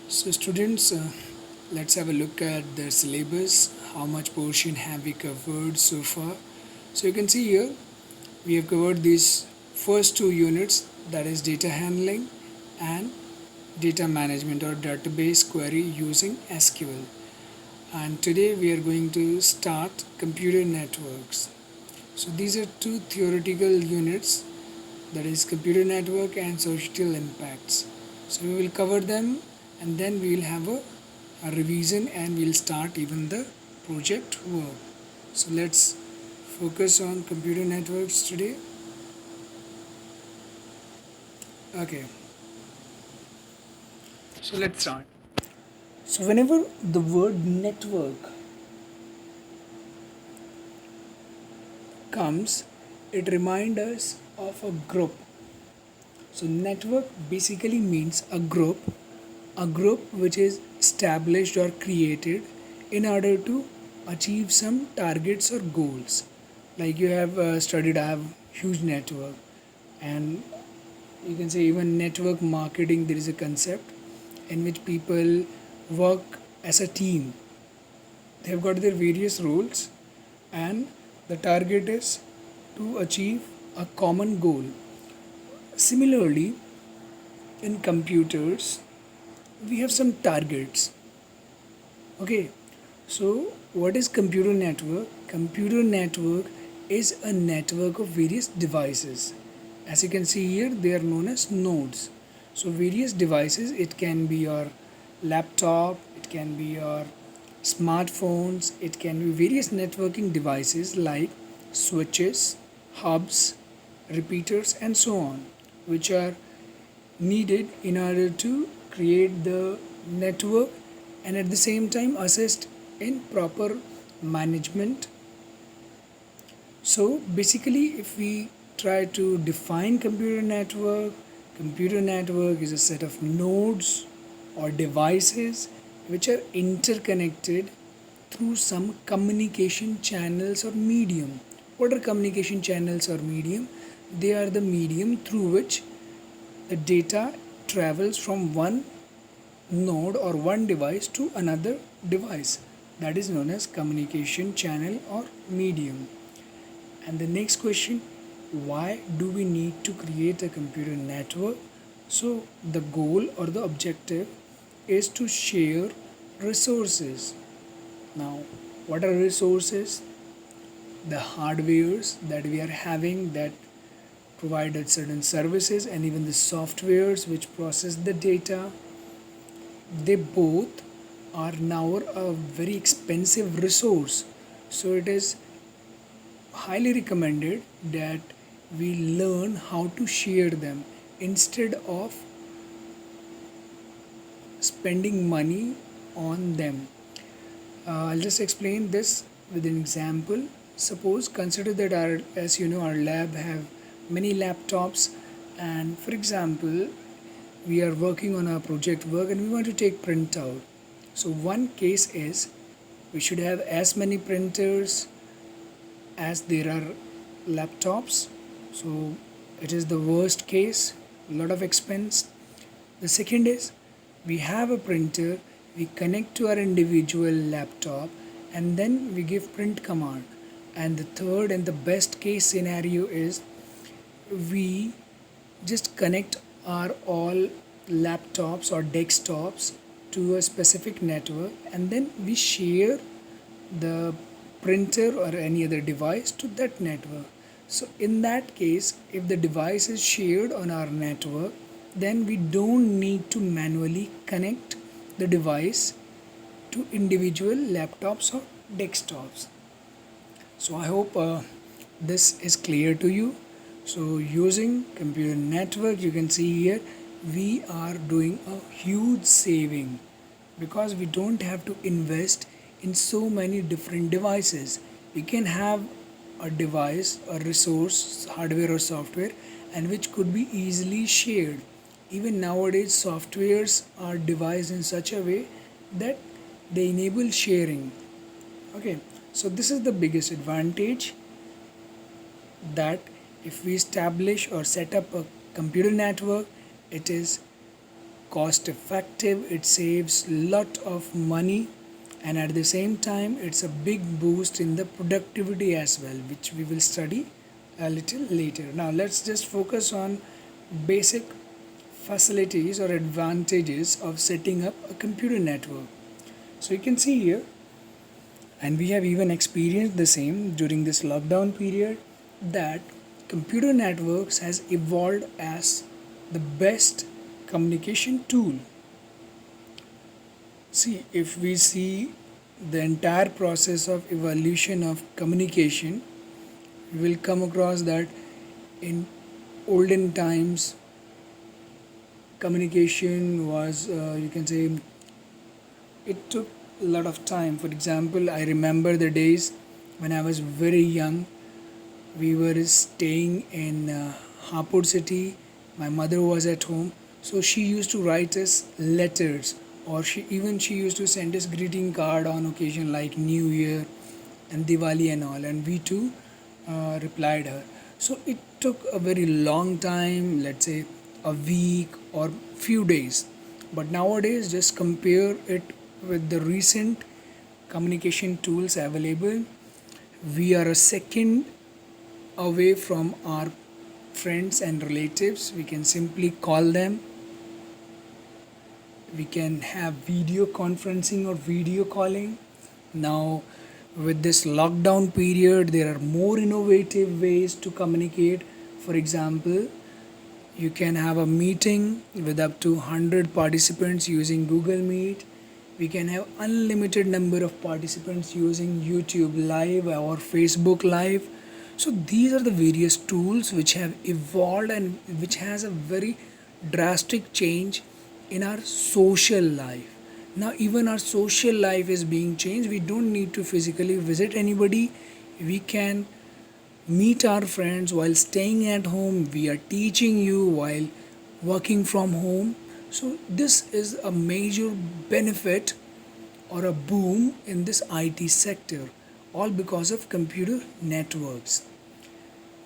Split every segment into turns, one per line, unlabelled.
So students, let's have a look at the syllabus. How much portion have we covered so far? So you can see here we have covered these first two units, that is data handling and data management or database query using SQL. And today we are going to start computer networks. So these are two theoretical units, that is computer network and social impacts. So we will cover them and then we will have a revision and we'll start even the project work. So let's focus on computer networks today. Okay, so let's start. So whenever the word network comes, it reminds us of a group. So network basically means a group which is established or created in order to achieve some targets or goals. Like you have studied, I have huge network, and you can say even network marketing. There is a concept in which people work as a team. They have got their various roles, and the target is to achieve a common goal. Similarly, in computers, we have some targets. Okay, so what is computer network? Computer network is a network of various devices. As you can see here, they are known as nodes. So various devices, it can be your laptop, it can be your smartphones, it can be various networking devices like switches, hubs, repeaters, and so on, which are needed in order to create the network and at the same time assist in proper management. So basically, if we try to define computer network is a set of nodes or devices which are interconnected through some communication channels or medium. What are communication channels or medium? They are the medium through which the data travels from one node or one device to another device. That is known as communication channel or medium. And the next question, why do we need to create a computer network? So the goal or the objective is to share resources. Now, what are resources? The hardwares that we are having that provided certain services, and even the softwares which process the data, they both are now a very expensive resource. So it is highly recommended that we learn how to share them instead of spending money on them. I'll just explain this with an example. Suppose consider that our, as you know, our lab have many laptops, and for example, we are working on our project work and we want to take printout. So one case is we should have as many printers as there are laptops. So it is the worst case, a lot of expense. The second is we have a printer, we connect to our individual laptop and then we give print command. And the third and the best case scenario is we just connect our all laptops or desktops to a specific network and then we share the printer or any other device to that network. So in that case, if the device is shared on our network, then we don't need to manually connect the device to individual laptops or desktops. So I hope this is clear to you. So using computer network, you can see here we are doing a huge saving because we don't have to invest in so many different devices. We can have a device, a resource, hardware or software, and which could be easily shared. Even nowadays, softwares are devised in such a way that they enable sharing. Okay, so this is the biggest advantage, that if we establish or set up a computer network, it is cost effective, it saves lot of money, and at the same time it's a big boost in the productivity as well, which we will study a little later. Now let's just focus on basic facilities or advantages of setting up a computer network. So you can see here, and we have even experienced the same during this lockdown period, that computer networks has evolved as the best communication tool. See, if we see the entire process of evolution of communication, we will come across that in olden times communication was, you can say, it took a lot of time. For example, I remember the days when I was very young. We were staying in Hapur city. My mother was at home, so she used to write us letters, or she used to send us greeting card on occasion like New Year and Diwali and all, and we too replied her. So it took a very long time, let's say a week or few days. But nowadays, just compare it with the recent communication tools available. We are a second away from our friends and relatives. We can simply call them. We can have video conferencing or video calling. Now, with this lockdown period, there are more innovative ways to communicate. For example, you can have a meeting with up to 100 participants using Google Meet. We can have unlimited number of participants using YouTube Live or Facebook Live. So these are the various tools which have evolved and which has a very drastic change in our social life. Now even our social life is being changed. We don't need to physically visit anybody. We can meet our friends while staying at home. We are teaching you while working from home. So this is a major benefit or a boom in this IT sector, all because of computer networks.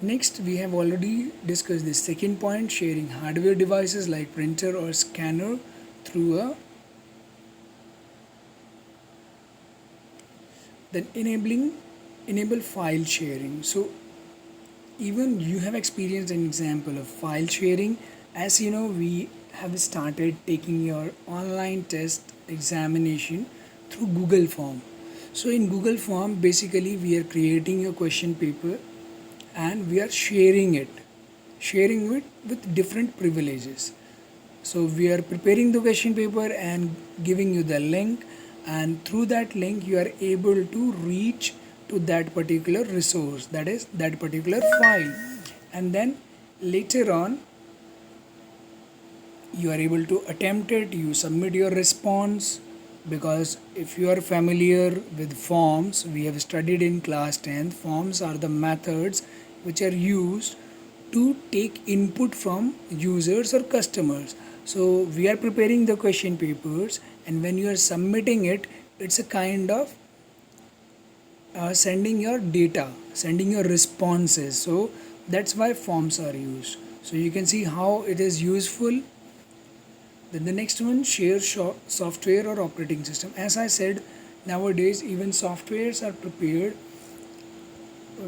Next, we have already discussed the second point, sharing hardware devices like printer or scanner through a then enable file sharing. So even you have experienced an example of file sharing. As you know, we have started taking your online test examination through Google Form. So in Google Form, basically we are creating a question paper and we are sharing it with different privileges. So we are preparing the question paper and giving you the link, and through that link you are able to reach to that particular resource, that is that particular file, and then later on you are able to attempt it. You submit your response, because if you are familiar with forms, we have studied in class 10th, forms are the methods which are used to take input from users or customers. So we are preparing the question papers, and when you are submitting it, it's a kind of sending your data, sending your responses. So that's why forms are used. So you can see how it is useful. Then the next one, share software or operating system. As I said, nowadays even softwares are prepared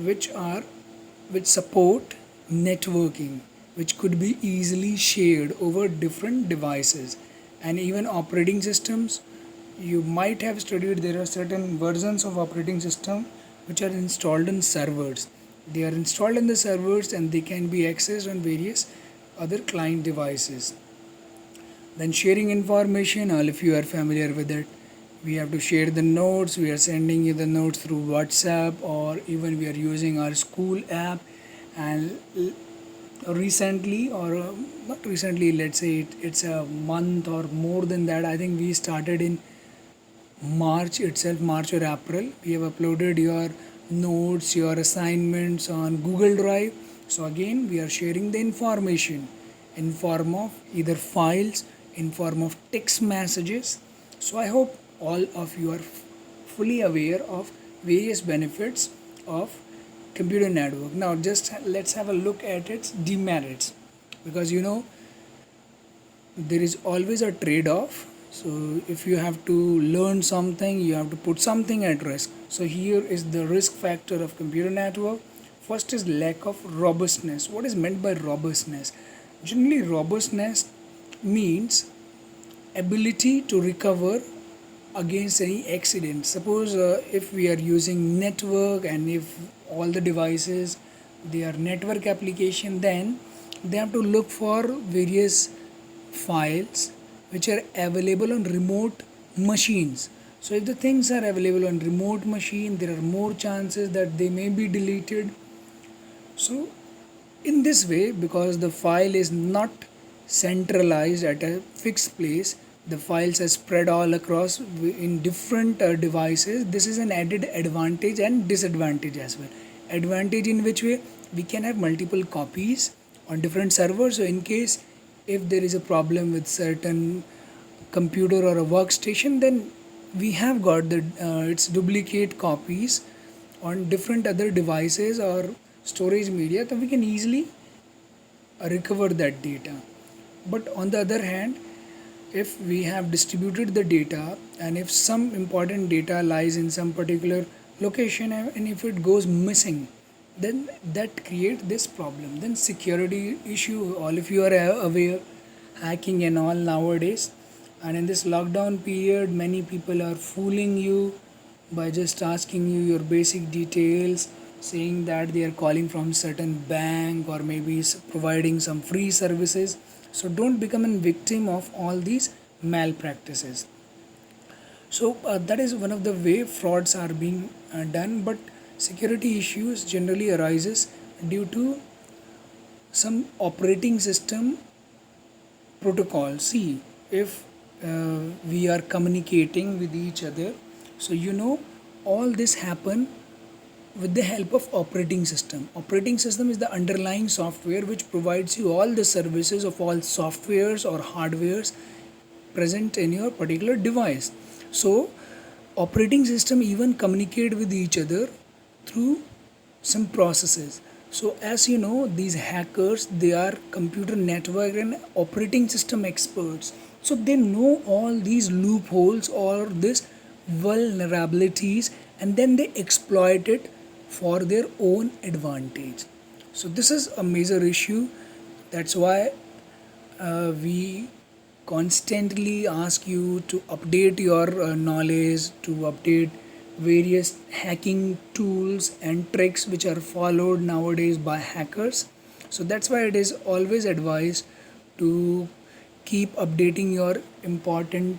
which support networking, which could be easily shared over different devices. And even operating systems, you might have studied, there are certain versions of operating system which are installed in servers. They are installed in the servers and they can be accessed on various other client devices. Then sharing information, all if you are familiar with it, we have to share the notes. We are sending you the notes through WhatsApp, or even we are using our school app. And recently, or not recently, let's say it's a month or more than that, I think we started in March itself, March or April. We have uploaded your notes, your assignments on Google Drive. So again, we are sharing the information in form of either files, in form of text messages. So I hope all of you are fully aware of various benefits of computer network. Now just let's have a look at its demerits, because you know there is always a trade-off. So if you have to learn something, you have to put something at risk. So here is the risk factor of computer network. First is lack of robustness. What is meant by robustness? Generally, robustness means ability to recover against any accident. Suppose if we are using network and if all the devices they are network application, then they have to look for various files which are available on remote machines. So if the things are available on remote machine, there are more chances that they may be deleted. So in this way, because the file is not centralized at a fixed place, the files are spread all across in different devices. This is an added advantage and disadvantage as well. Advantage in which way? We can have multiple copies on different servers. So in case if there is a problem with certain computer or a workstation, then we have got the its duplicate copies on different other devices or storage media, so we can easily recover that data. But on the other hand, if we have distributed the data and if some important data lies in some particular location and if it goes missing, then that creates this problem. Then security issue, all of you are aware, hacking and all nowadays. And in this lockdown period, many people are fooling you by just asking you your basic details, saying that they are calling from certain bank or maybe providing some free services. So don't become a victim of all these malpractices. So that is one of the way frauds are being done. But security issues generally arises due to some operating system protocol. See, if we are communicating with each other, so all this happen with the help of operating system. Operating system is the underlying software which provides you all the services of all softwares or hardwares present in your particular device. So operating system even communicate with each other through some processes. So as you know, these hackers, they are computer network and operating system experts. So they know all these loopholes or these vulnerabilities, and then they exploit it for their own advantage. So this is a major issue. That's why we constantly ask you to update your knowledge, to update various hacking tools and tricks which are followed nowadays by hackers. So that's why it is always advised to keep updating your important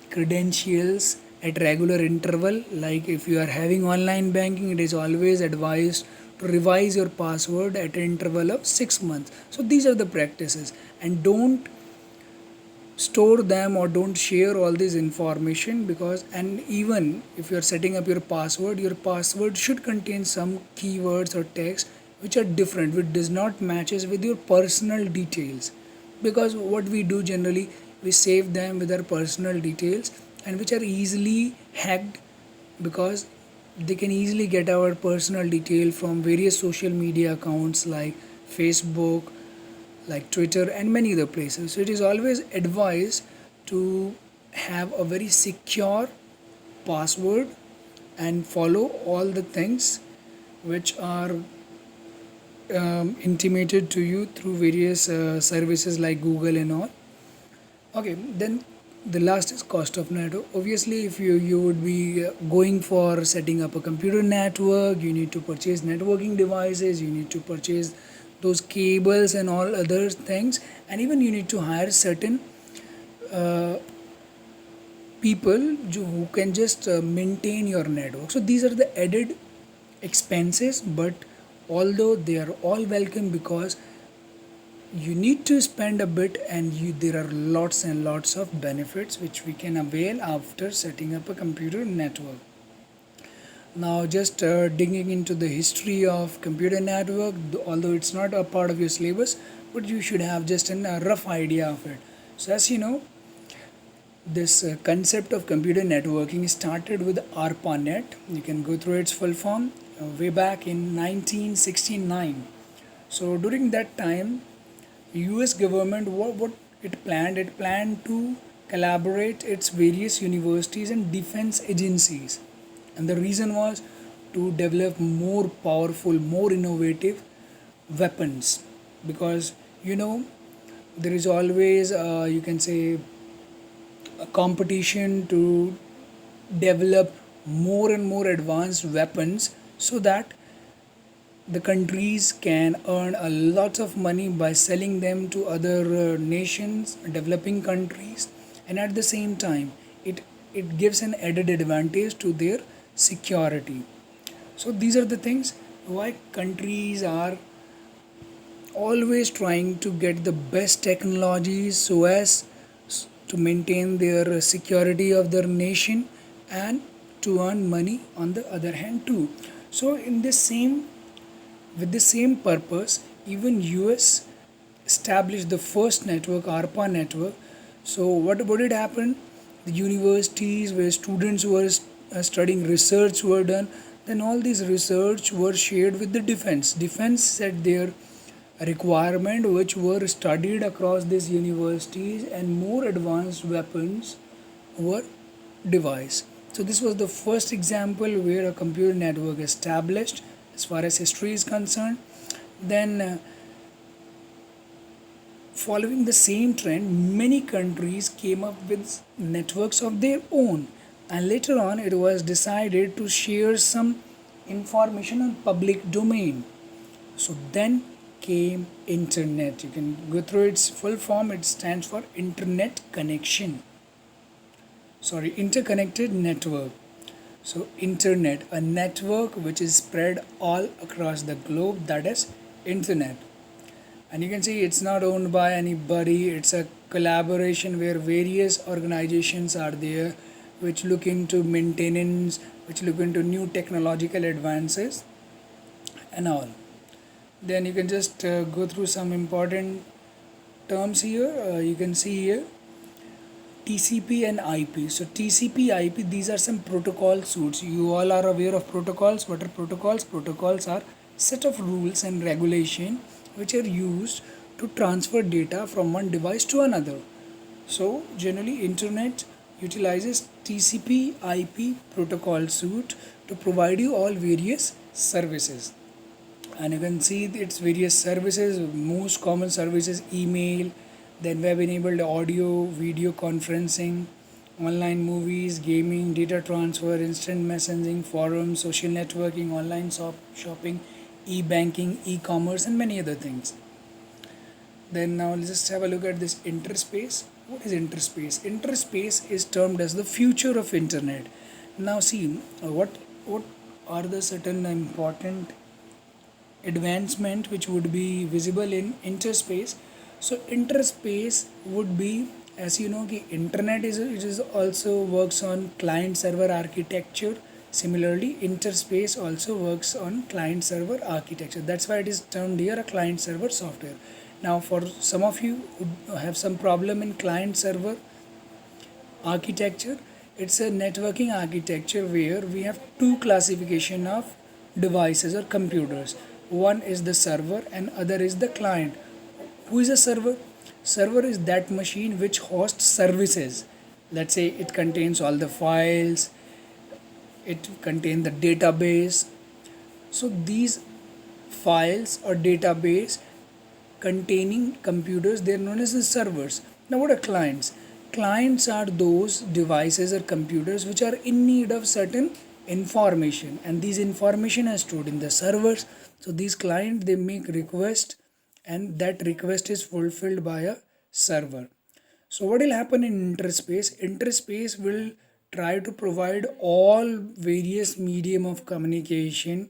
credentials at regular interval. Like if you are having online banking, it is always advised to revise your password at an interval of 6 months. So these are the practices, and don't store them or don't share all this information, because and even if you are setting up your password should contain some keywords or text which are different, which does not matches with your personal details. Because what we do generally, we save them with our personal details and which are easily hacked, because they can easily get our personal detail from various social media accounts like Facebook, like Twitter and many other places. So it is always advised to have a very secure password and follow all the things which are intimated to you through various services like Google and all. Okay, then the last is cost of network. Obviously, if you would be going for setting up a computer network, you need to purchase networking devices, you need to purchase those cables and all other things, and even you need to hire certain uh, people who can just maintain your network. So these are the added expenses, but although they are all welcome, because you need to spend a bit, and there are lots and lots of benefits which we can avail after setting up a computer network. Now just digging into the history of computer network, although it's not a part of your syllabus, but you should have just a rough idea of it. So as you know, this concept of computer networking started with ARPANET. You can go through its full form way back in 1969. So during that time, US government, what It planned to collaborate its various universities and defense agencies, and the reason was to develop more powerful, more innovative weapons. Because you know there is always you can say a competition to develop more and more advanced weapons, so that the countries can earn a lot of money by selling them to other nations, developing countries, and at the same time it it gives an added advantage to their security. So these are the things why countries are always trying to get the best technologies so as to maintain their security of their nation and to earn money on the other hand too. So in this same with the same purpose, even US established the first network, ARPA network. So what did happen? The universities where students were studying, research were done. Then all these research were shared with the defense. Defense set their requirement, which were studied across these universities, and more advanced weapons were devised. So this was the first example where a computer network established as far as history is concerned. Then following the same trend, many countries came up with networks of their own, and later on it was decided to share some information on public domain. So then came internet. You can go through its full form. It stands for internet connection. Sorry, interconnected network. So internet, a network which is spread all across the globe, that is internet. And you can see it's not owned by anybody. It's a collaboration where various organizations are there which look into maintenance, which look into new technological advances and all. Then you can just go through some important terms here. You can see here TCP and IP. So TCP, IP, these are some protocol suites. You all are aware of protocols. What are protocols? Protocols are set of rules and regulation which are used to transfer data from one device to another. So generally internet utilizes TCP IP protocol suite to provide you all various services. And you can see its various services. Most common services: email, then web enabled audio video conferencing, online movies, gaming, data transfer, instant messaging, forums, social networking, online shopping, e-banking, e-commerce, and many other things. Then now let's just have a look at this interspace. What is interspace? Interspace is termed as the future of internet. Now see what are the certain important advancement which would be visible in interspace. So interspace would be, as you know, the internet is also works on client server architecture. Similarly, interspace also works on client server architecture. That's why it is termed here a client server software. Now for some of you who have some problem in client server architecture, it's a networking architecture where we have two classification of devices or computers. One is the server and other is the client. Who is a server? Server is that machine which hosts services. Let's say it contains all the files, it contains the database. So these files or database containing computers, they're known as the servers. Now what are clients? Clients are those devices or computers which are in need of certain information, and these information are stored in the servers. So these clients, they make request, and that request is fulfilled by a server. So what will happen in interspace? Interspace will try to provide all various medium of communication,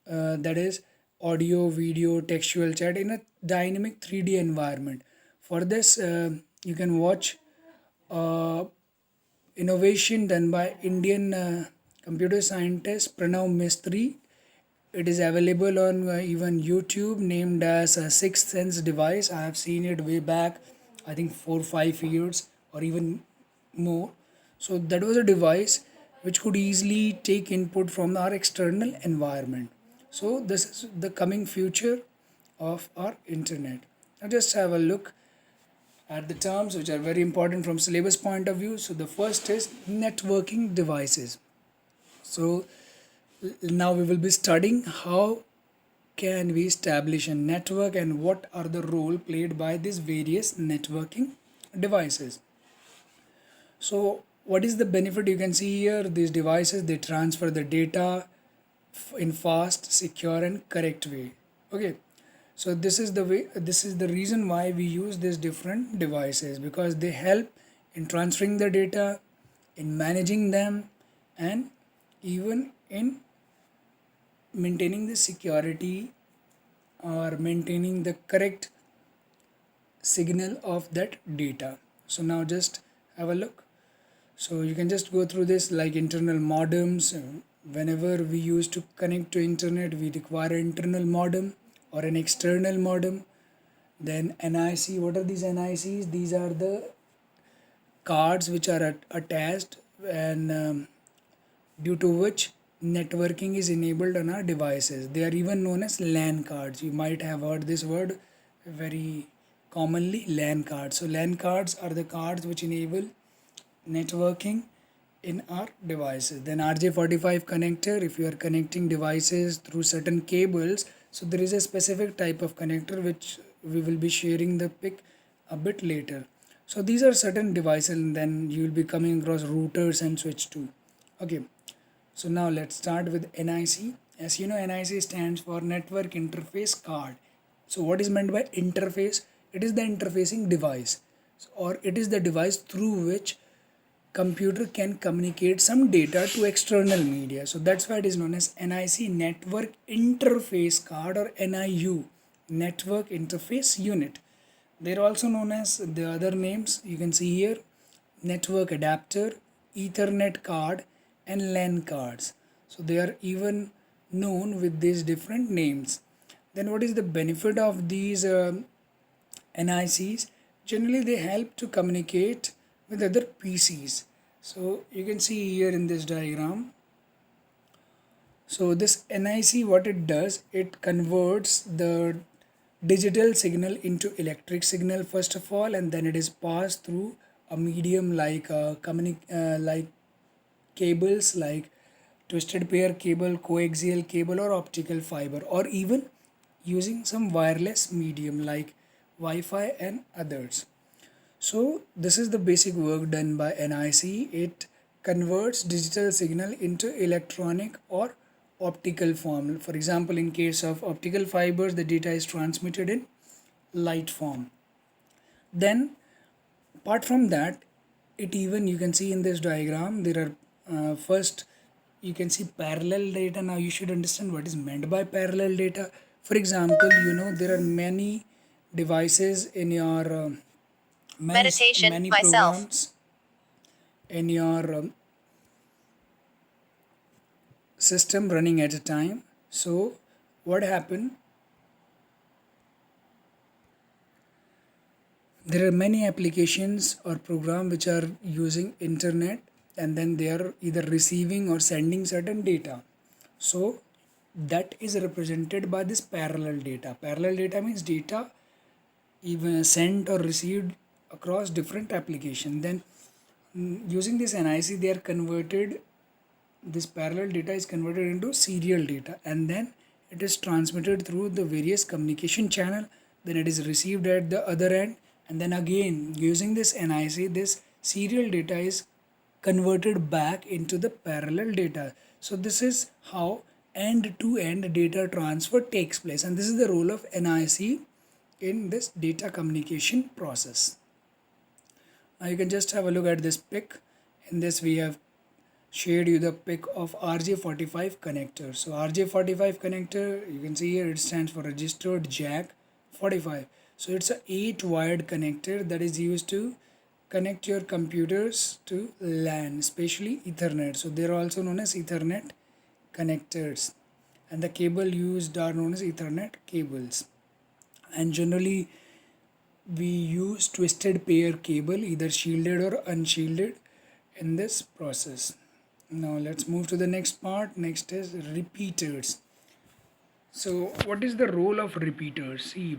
that is audio, video, textual chat, in a dynamic 3D environment. For this, you can watch uh, innovation done by Indian computer scientist Pranav Mistry. It is available on even YouTube, named as a Sixth Sense device. I have seen it way back, I think 4 5 years or even more. So that was a device which could easily take input from our external environment. So this is the coming future of our internet. Now just have a look at the terms which are very important from syllabus point of view. So the first is networking devices. So now we will be studying how can we establish a network and what are the role played by these various networking devices. So what is the benefit? You can see here these devices, they transfer the data in fast, secure and correct way. Okay, so this is the way, this is the reason why we use these different devices, because they help in transferring the data, in managing them, and even in maintaining the security or maintaining the correct signal of that data. So now just have a look. So you can just go through this, like internal modems. Whenever we used to connect to internet, we require an internal modem or an external modem. Then NIC, what are these NICs? These are the cards which are attached, and due to which networking is enabled on our devices. They are even known as LAN cards. You might have heard this word very commonly, LAN cards. So LAN cards are the cards which enable networking in our devices. Then RJ45 connector, if you are connecting devices through certain cables, so there is a specific type of connector which we will be sharing the pic a bit later. So these are certain devices, and then you will be coming across routers and switch too. Okay, so now let's start with NIC. As you know, NIC stands for Network Interface Card. So what is meant by interface? It is the interfacing device, or it is the device through which computer can communicate some data to external media. So that's why it is known as NIC, Network Interface Card, or NIU, Network Interface Unit. They're also known as the other names you can see here: network adapter, Ethernet card, and LAN cards. So they are even known with these different names. Then what is the benefit of these NICs? Generally, they help to communicate with other PCs. So you can see here in this diagram. So this NIC, what it does, it converts the digital signal into electric signal first of all, and then it is passed through a medium like like cables, like twisted pair cable, coaxial cable, or optical fiber, or even using some wireless medium like Wi-Fi and others. So this is the basic work done by NIC. It converts digital signal into electronic or optical form. For example, in case of optical fibers, the data is transmitted in light form. Then apart from that, it even, you can see in this diagram, there are first you can see parallel data. Now you should understand what is meant by parallel data. For example, you know, there are many devices in your many programs in your system running at a time. So what happened, there are many applications or program which are using internet, and then they are either receiving or sending certain data. So that is represented by this parallel data. Parallel data means data even sent or received across different application. Then using this NIC, they are converted, this parallel data is converted into serial data, and then it is transmitted through the various communication channel. Then it is received at the other end, and then again using this NIC, this serial data is converted back into the parallel data. So this is how end to end data transfer takes place, and this is the role of NIC in this data communication process. Now you can just have a look at this pic. In this we have shared you the pic of RJ45 connector. So RJ45 connector, you can see here it stands for registered jack 45. So it's a 8 wired connector that is used to connect your computers to LAN, especially Ethernet. So they are also known as Ethernet connectors, and the cable used are known as Ethernet cables. And generally we use twisted pair cable, either shielded or unshielded, in this process. Now let's move to the next part. Next is repeaters. So what is the role of repeaters? See,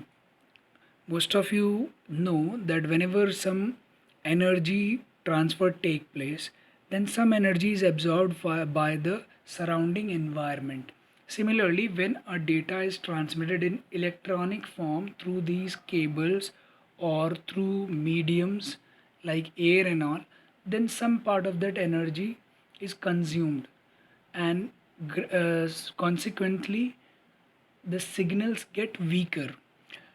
Most of you know that whenever some energy transfer take place, then some energy is absorbed by the surrounding environment. Similarly, when a data is transmitted in electronic form through these cables or through mediums like air and all, then some part of that energy is consumed, and consequently the signals get weaker.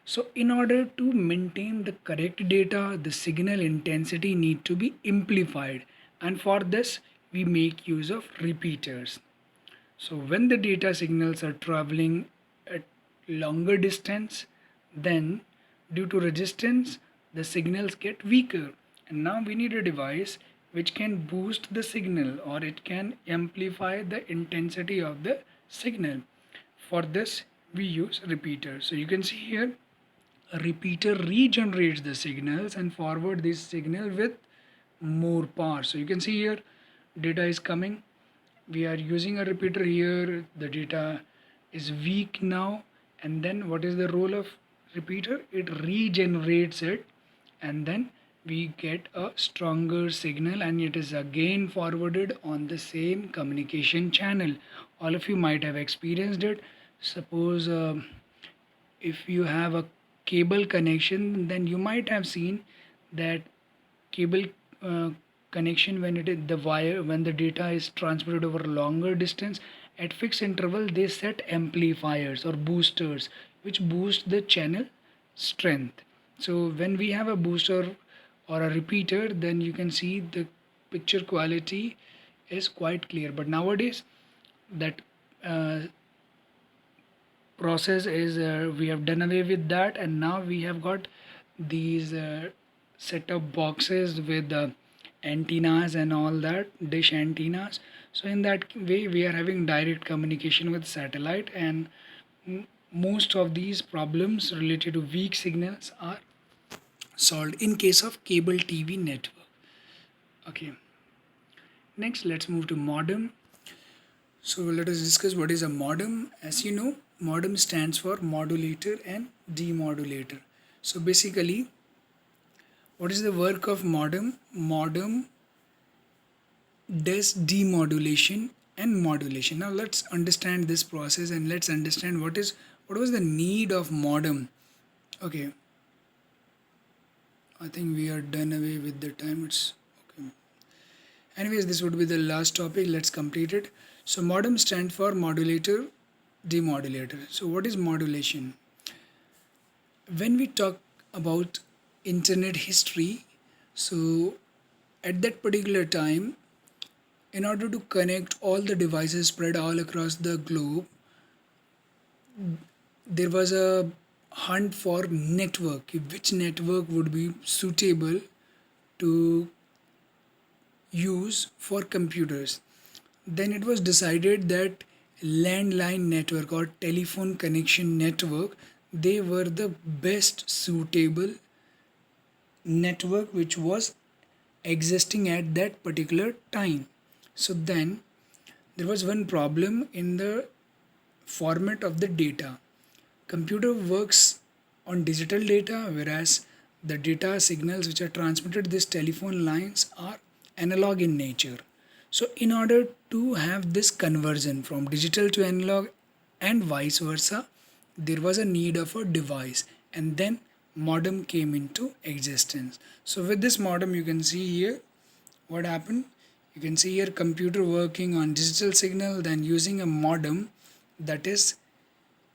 So in order to maintain the correct data, the signal intensity need to be amplified, and for this we make use of repeaters. So when the data signals are traveling at longer distance, then due to resistance the signals get weaker, and now we need a device which can boost the signal or it can amplify the intensity of the signal. For this we use repeaters. So you can see here a repeater regenerates the signals and forward this signal with more power. So you can see here data is coming, we are using a repeater here, the data is weak now, and then what is the role of repeater? It regenerates it, and then we get a stronger signal, and it is again forwarded on the same communication channel. All of you might have experienced it. Suppose if you have a cable connection, then you might have seen that cable uh, connection, when it is the wire, when the data is transmitted over a longer distance at fixed interval, they set amplifiers or boosters which boost the channel strength. So when we have a booster or a repeater, then you can see the picture quality is quite clear. But nowadays that uh, process is we have done away with that, and now we have got these set-up boxes with antennas and all that, dish antennas. So in that way we are having direct communication with satellite, and most of these problems related to weak signals are solved in case of cable TV network. Okay, next let's move to modem. So let us discuss what is a modem. As you know, modem stands for modulator and demodulator. So basically, what is the work of modem? Modem does demodulation and modulation. Now let's understand this process, and let's understand what was the need of modem. Okay, I think we are done away with the time. It's okay. Anyways, this would be the last topic. Let's complete it. So modem stands for modulator, demodulator. So what is modulation? When we talk about internet history, so at that particular time, in order to connect all the devices spread all across the globe, there was a hunt for network, which network would be suitable to use for computers. Then it was decided that landline network or telephone connection network, they were the best suitable network which was existing at that particular time. So then there was one problem in the format of the data. Computer works on digital data, whereas the data signals which are transmitted these telephone lines are analog in nature. So in order to have this conversion from digital to analog and vice versa, there was a need of a device, and then modem came into existence. So with this modem, you can see here what happened. You can see here computer working on digital signal, then using a modem, that is,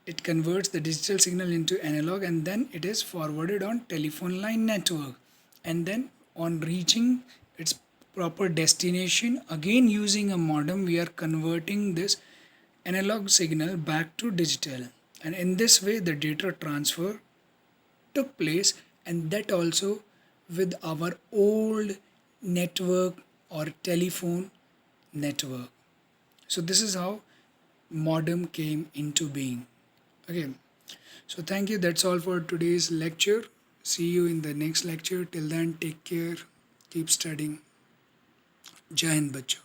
it converts the digital signal into analog, and then it is forwarded on telephone line network, and then on reaching its proper destination, again using a modem, we are converting this analog signal back to digital, and in this way the data transfer took place, and that also with our old network or telephone network. So this is how modem came into being. Okay, so thank you, that's all for today's lecture. See you in the next lecture. Till then, take care, keep studying. Jai Hind, bachcho.